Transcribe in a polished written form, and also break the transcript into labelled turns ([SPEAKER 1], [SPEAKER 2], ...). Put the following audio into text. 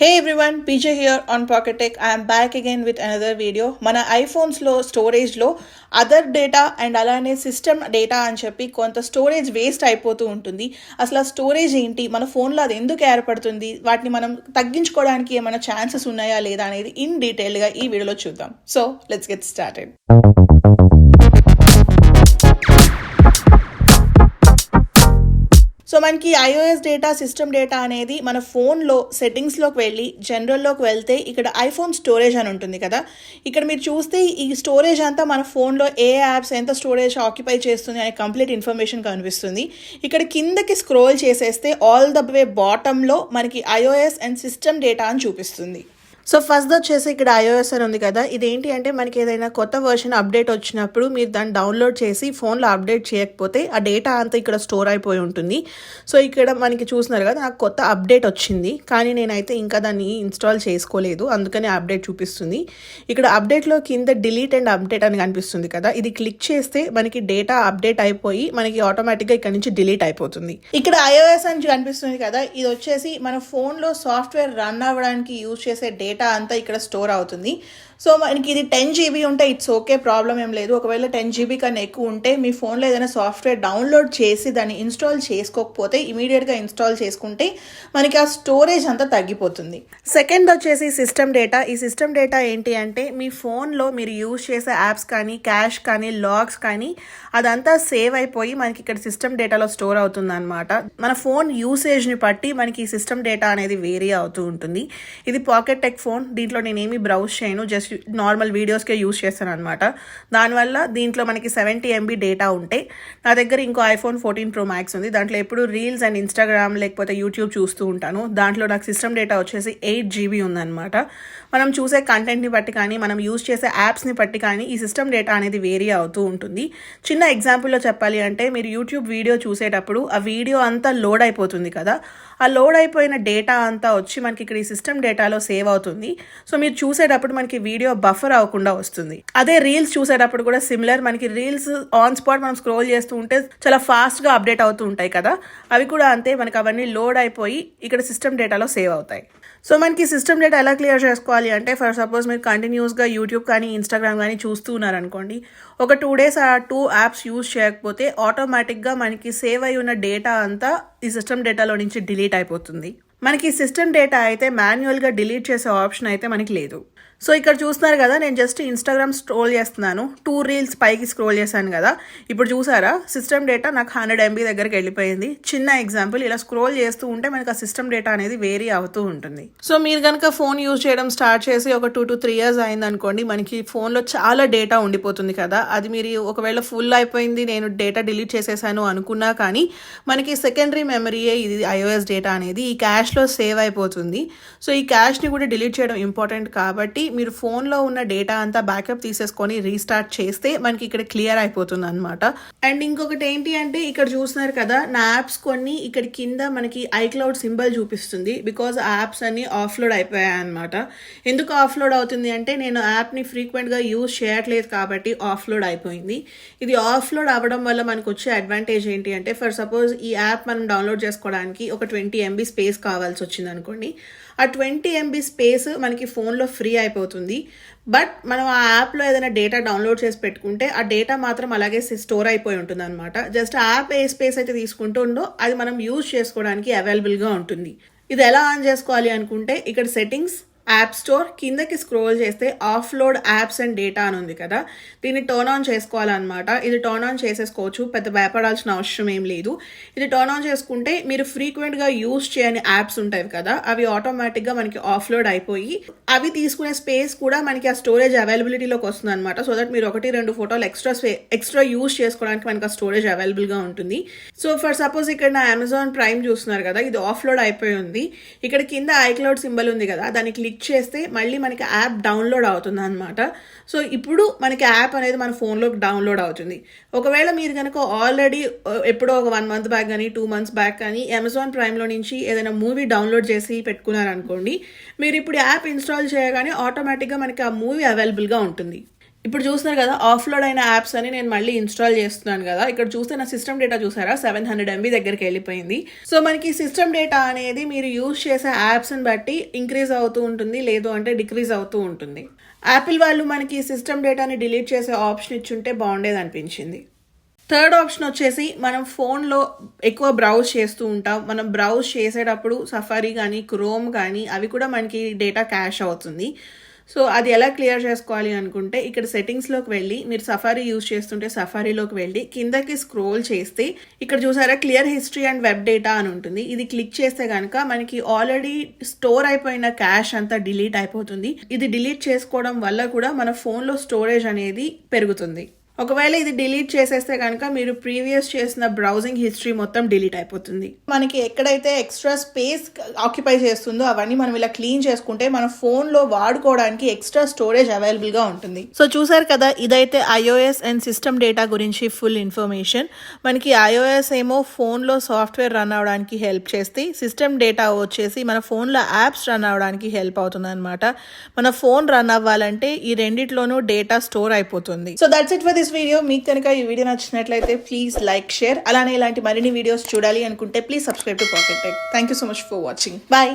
[SPEAKER 1] Hey everyone, PJ here on PocketTech. I am back again with another video. మన iPhones లో storage లో other data and అలానే system data అని చెప్పి కొంత స్టోరేజ్ వేస్ట్ అయిపోతూ ఉంటుంది. అసలు ఆ స్టోరేజ్ ఏంటి, మన ఫోన్లో అది ఎందుకు ఏర్పడుతుంది, వాటిని మనం తగ్గించుకోవడానికి ఏమైనా ఛాన్సెస్ ఉన్నాయా లేదా అనేది ఇన్ డీటెయిల్గా ఈ వీడియోలో చూద్దాం. So let's get started. So మనకి ఐఓఎస్ డేటా, సిస్టమ్ డేటా అనేది మన ఫోన్లో సెట్టింగ్స్లోకి వెళ్ళి జనరల్లోకి వెళ్తే ఇక్కడ ఐఫోన్ స్టోరేజ్ అని ఉంటుంది కదా. ఇక్కడ మీరు చూస్తే ఈ స్టోరేజ్ అంతా మన ఫోన్లో ఏ యాప్స్ ఎంత స్టోరేజ్ ఆక్యుపై చేస్తుంది అనే కంప్లీట్ ఇన్ఫర్మేషన్ కనిపిస్తుంది. ఇక్కడ కిందకి స్క్రోల్ చేసేస్తే ఆల్ ద వే బాటంలో మనకి ఐఓఎస్ అండ్ సిస్టమ్ డేటా అని చూపిస్తుంది. సో ఫస్ట్ వచ్చేసి ఇక్కడ ఐఓఎస్ అని ఉంది కదా, ఇదేంటి అంటే మనకి ఏదైనా కొత్త వర్షన్ అప్డేట్ వచ్చినప్పుడు మీరు దాన్ని డౌన్లోడ్ చేసి ఫోన్లో అప్డేట్ చేయకపోతే ఆ డేటా అంతా ఇక్కడ స్టోర్ అయిపోయి ఉంటుంది. సో ఇక్కడ మనకి చూస్తున్నారు కదా, నాకు కొత్త అప్డేట్ వచ్చింది కానీ నేనైతే ఇంకా దాన్ని ఇన్స్టాల్ చేసుకోలేదు, అందుకని అప్డేట్ చూపిస్తుంది. ఇక్కడ అప్డేట్లో కింద డిలీట్ అండ్ అప్డేట్ అని కనిపిస్తుంది కదా, ఇది క్లిక్ చేస్తే మనకి డేటా అప్డేట్ అయిపోయి మనకి ఆటోమేటిక్గా ఇక్కడ నుంచి డిలీట్ అయిపోతుంది. ఇక్కడ ఐఓఎస్ అని కనిపిస్తుంది కదా, ఇది వచ్చేసి మన ఫోన్లో సాఫ్ట్వేర్ రన్ అవ్వడానికి యూజ్ చేసే డేటా అంతా ఇక్కడ స్టోర్ అవుతుంది. సో మనకి ఇది 10 GB ఉంటే ఇట్స్ ఓకే, ప్రాబ్లం ఏం లేదు. ఒకవేళ 10 GB కన్నా ఎక్కువ ఉంటే మీ ఫోన్లో ఏదైనా సాఫ్ట్వేర్ డౌన్లోడ్ చేసి దాన్ని ఇన్స్టాల్ చేసుకోకపోతే ఇమీడియట్గా ఇన్స్టాల్ చేసుకుంటే మనకి ఆ స్టోరేజ్ అంతా తగ్గిపోతుంది. సెకండ్ వచ్చేసి సిస్టమ్ డేటా. ఈ సిస్టమ్ డేటా ఏంటి అంటే మీ ఫోన్లో మీరు యూజ్ చేసే యాప్స్ కానీ, క్యాష్ కానీ, లాగ్స్ కానీ అదంతా సేవ్ అయిపోయి మనకి ఇక్కడ సిస్టమ్ డేటాలో స్టోర్ అవుతుంది అనమాట. మన ఫోన్ యూసేజ్ని బట్టి మనకి ఈ సిస్టమ్ డేటా అనేది వేరీ అవుతూ ఉంటుంది. ఇది PocketTech ఫోన్, దీంట్లో నేనేమి బ్రౌజ్ చేయను, జస్ట్ నార్మల్ వీడియోస్కే యూజ్ చేస్తాను అనమాట. దానివల్ల దీంట్లో మనకి 70 MB డేటా ఉంటే, నా దగ్గర ఇంకో iPhone 14 Pro Max ఉంది, దాంట్లో ఎప్పుడు రీల్స్ అండ్ ఇన్స్టాగ్రామ్ లేకపోతే యూట్యూబ్ చూస్తూ ఉంటాను. దాంట్లో నాకు సిస్టమ్ డేటా వచ్చేసి 8 GB ఉందన్నమాట. మనం చూసే కంటెంట్ని బట్టి కానీ, మనం యూజ్ చేసే యాప్స్ని బట్టి కానీ ఈ సిస్టమ్ డేటా అనేది వేరీ అవుతూ ఉంటుంది. చిన్న ఎగ్జాంపుల్లో చెప్పాలి అంటే, మీరు యూట్యూబ్ వీడియో చూసేటప్పుడు ఆ వీడియో అంతా లోడ్ అయిపోతుంది కదా, ఆ లోడ్ అయిపోయిన డేటా అంతా వచ్చి మనకి ఇక్కడ ఈ సిస్టమ్ డేటాలో సేవ్ అవుతుంది. సో మీరు చూసేటప్పుడు మనకి వీడియో బఫర్ అవ్వకుండా వస్తుంది. అదే రీల్స్ చూసేటప్పుడు కూడా సిమిలర్, మనకి రీల్స్ ఆన్ స్పాట్ మనం స్క్రోల్ చేస్తూ ఉంటే చాలా ఫాస్ట్గా అప్డేట్ అవుతూ ఉంటాయి కదా, అవి కూడా అంతే, మనకి అవన్నీ లోడ్ అయిపోయి ఇక్కడ సిస్టమ్ డేటాలో సేవ్ అవుతాయి. సో మనకి సిస్టమ్ డేటా ఎలా క్లియర్ చేసుకోవాలి అంటే, ఫర్ సపోజ్ మీరు కంటిన్యూస్గా యూట్యూబ్ కానీ, ఇన్స్టాగ్రామ్ కానీ చూస్తూ ఉన్నారనుకోండి, ఒక 2 days ఆ 2 యాప్స్ యూజ్ చేయకపోతే ఆటోమేటిక్గా మనకి సేవ్ అయి ఉన్న డేటా అంతా ఈ సిస్టమ్ డేటాలో నుంచి డిలీట్ అయిపోతుంది. మనకి సిస్టమ్ డేటా అయితే మాన్యువల్గా డిలీట్ చేసే ఆప్షన్ అయితే మనకి లేదు. సో ఇక్కడ చూస్తున్నారు కదా, నేను జస్ట్ ఇన్స్టాగ్రామ్ స్క్రోల్ చేస్తున్నాను, 2 reels పైకి స్క్రోల్ చేశాను కదా, ఇప్పుడు చూసారా సిస్టమ్ డేటా నాకు 100 MB దగ్గరికి వెళ్ళిపోయింది. చిన్న ఎగ్జాంపుల్, ఇలా స్క్రోల్ చేస్తూ ఉంటే మనకి ఆ సిస్టమ్ డేటా అనేది వేరీ అవుతూ ఉంటుంది. సో మీరు కనుక ఫోన్ యూజ్ చేయడం స్టార్ట్ చేసి ఒక 2 to 3 years అయింది అనుకోండి, మనకి ఫోన్లో చాలా డేటా ఉండిపోతుంది కదా, అది మీరు ఒకవేళ ఫుల్ అయిపోయింది, నేను డేటా డిలీట్ చేసేసాను అనుకున్నా కానీ మనకి సెకండరీ మెమరీయే ఇది ఐఓఎస్ డేటా అనేది ఈ క్యాష్లో సేవ్ అయిపోతుంది. సో ఈ క్యాష్ని కూడా డిలీట్ చేయడం ఇంపార్టెంట్ కాబట్టి మీరు ఫోన్లో ఉన్న డేటా అంతా బ్యాకప్ తీసేసుకొని రీస్టార్ట్ చేస్తే మనకి ఇక్కడ క్లియర్ అయిపోతుంది అనమాట. అండ్ ఇంకొకటి ఏంటి అంటే, ఇక్కడ చూస్తున్నారు కదా, నా యాప్స్ కొన్ని ఇక్కడ కింద మనకి iCloud సింబల్ చూపిస్తుంది, బికాజ్ ఆ యాప్స్ అన్ని ఆఫ్లోడ్ అయిపోయాయి అనమాట. ఎందుకు ఆఫ్లోడ్ అవుతుంది అంటే, నేను యాప్ని ఫ్రీక్వెంట్గా యూజ్ చేయట్లేదు కాబట్టి ఆఫ్లోడ్ అయిపోయింది. ఇది ఆఫ్లోడ్ అవ్వడం వల్ల మనకు వచ్చే అడ్వాంటేజ్ ఏంటి అంటే, ఫర్ సపోజ్ ఈ యాప్ మనం డౌన్లోడ్ చేసుకోవడానికి ఒక 20 MB స్పేస్ కావాల్సి వచ్చింది అనుకోండి, ఆ 20 MB స్పేస్ మనకి ఫోన్లో ఫ్రీ అయిపోతుంది. బట్ మనం ఆ యాప్లో ఏదైనా డేటా డౌన్లోడ్ చేసి పెట్టుకుంటే ఆ డేటా మాత్రం అలాగే స్టోర్ అయిపోయి ఉంటుంది అనమాట. జస్ట్ యాప్ ఏ స్పేస్ అయితే తీసుకుంటుందో అది మనం యూజ్ చేసుకోవడానికి అవైలబుల్గా ఉంటుంది. ఇది ఎలా ఆన్ చేసుకోవాలి అనుకుంటే, ఇక్కడ సెట్టింగ్స్, యాప్ స్టోర్, కిందకి స్క్రోల్ చేస్తే ఆఫ్లోడ్ యాప్స్ అండ్ డేటా అని ఉంది కదా, దీన్ని టర్న్ ఆన్ చేసుకోవాలన్నమాట. ఇది టర్న్ ఆన్ చేసేసుకోవచ్చు, పెద్ద భయపడాల్సిన అవసరం ఏం లేదు. ఇది టర్న్ ఆన్ చేసుకుంటే మీరు ఫ్రీక్వెంట్గా యూజ్ చేయని యాప్స్ ఉంటాయి కదా, అవి ఆటోమేటిక్గా మనకి ఆఫ్లోడ్ అయిపోయి అవి తీసుకునే స్పేస్ కూడా మనకి ఆ స్టోరేజ్ అవైలబిలిటీలోకి వస్తుంది అనమాట. సో దట్ మీరు 1-2 ఫోటోలు ఎక్స్ట్రా యూజ్ చేసుకోవడానికి మనకి ఆ స్టోరేజ్ అవైలబుల్గా ఉంటుంది. సో ఫర్ సపోజ్ ఇక్కడ నా అమెజాన్ ప్రైమ్ చూస్తున్నారు కదా, ఇది ఆఫ్లోడ్ అయిపోయి ఉంది. ఇక్కడ కింద iCloud సింబల్ ఉంది కదా, దాన్ని క్లిక్ చేస్తే మళ్ళీ మనకి యాప్ డౌన్లోడ్ అవుతుంది అనమాట. సో ఇప్పుడు మనకి యాప్ అనేది మన ఫోన్లోకి డౌన్లోడ్ అవుతుంది. ఒకవేళ మీరు కనుక ఆల్రెడీ ఎప్పుడో ఒక 1 month బ్యాక్ కానీ 2 months బ్యాక్ కానీ అమెజాన్ ప్రైమ్లో నుంచి ఏదైనా మూవీ డౌన్లోడ్ చేసి పెట్టుకున్నారనుకోండి, మీరు ఇప్పుడు యాప్ ఇన్స్టాల్ చేయగానే ఆటోమేటిక్గా మనకి ఆ మూవీ అవైలబుల్గా ఉంటుంది. ఇప్పుడు చూస్తున్నారు కదా, ఆఫ్లోడ్ అయిన యాప్స్ అని నేను మళ్ళీ ఇన్స్టాల్ చేస్తున్నాను కదా. ఇక్కడ చూస్తే నా సిస్టమ్ డేటా చూసారా 700 MB దగ్గరికి వెళ్ళిపోయింది. సో మనకి సిస్టమ్ డేటా అనేది మీరు యూజ్ చేసే యాప్స్ని బట్టి ఇంక్రీజ్ అవుతూ ఉంటుంది, లేదు అంటే డిక్రీజ్ అవుతూ ఉంటుంది. యాపిల్ వాళ్ళు మనకి సిస్టమ్ డేటాని డిలీట్ చేసే ఆప్షన్ ఇచ్చుంటే బాగుండేది అనిపించింది. థర్డ్ ఆప్షన్ వచ్చేసి, మనం ఫోన్లో ఎక్కువ బ్రౌజ్ చేస్తూ ఉంటాం. మనం బ్రౌజ్ చేసేటప్పుడు సఫారీ కానీ క్రోమ్ కానీ అవి కూడా మనకి డేటా క్యాష్ అవుతుంది. సో అది ఎలా క్లియర్ చేసుకోవాలి అనుకుంటే, ఇక్కడ సెట్టింగ్స్లోకి వెళ్ళి మీరు సఫారీ యూజ్ చేస్తుంటే సఫారీలోకి వెళ్ళి కిందకి స్క్రోల్ చేస్తే ఇక్కడ చూసారా clear history and web data అని ఉంటుంది. ఇది క్లిక్ చేస్తే కనుక మనకి ఆల్రెడీ స్టోర్ అయిపోయిన క్యాష్ అంతా డిలీట్ అయిపోతుంది. ఇది డిలీట్ చేసుకోవడం వల్ల కూడా మన ఫోన్లో స్టోరేజ్ అనేది పెరుగుతుంది. ఒకవేళ ఇది డిలీట్ చేసేస్తే కనుక మీరు ప్రీవియస్ చేసిన బ్రౌజింగ్ హిస్టరీ మొత్తం డిలీట్ అయిపోతుంది. మనకి ఎక్కడైతే ఎక్స్ట్రా స్పేస్ ఆక్యుపై చేస్తుందో అవన్నీ మనం ఇలా క్లీన్ చేసుకుంటే మన ఫోన్లో వాడుకోవడానికి ఎక్స్ట్రా స్టోరేజ్ అవైలబుల్గా ఉంటుంది. సో చూసారు కదా, ఇదైతే iOS అండ్ సిస్టమ్ డేటా గురించి ఫుల్ ఇన్ఫర్మేషన్. మనకి iOS ఏమో ఫోన్లో సాఫ్ట్వేర్ రన్ అవడానికి హెల్ప్ చేస్తే, సిస్టమ్ డేటా వచ్చేసి మన ఫోన్లో యాప్స్ రన్ అవడానికి హెల్ప్ అవుతుంది అనమాట. మన ఫోన్ రన్ అవ్వాలంటే ఈ రెండిట్లోనూ డేటా స్టోర్ అయిపోతుంది. So that's it for this video. మీకు కనుక ఈ వీడియో నచ్చినట్లయితే ప్లీజ్ లైక్, షేర్. అలానే ఇలాంటి మరిన్ని వీడియోస్ చూడాలి అనుకుంటే please subscribe to PocketTech. Thank you so much for watching. Bye.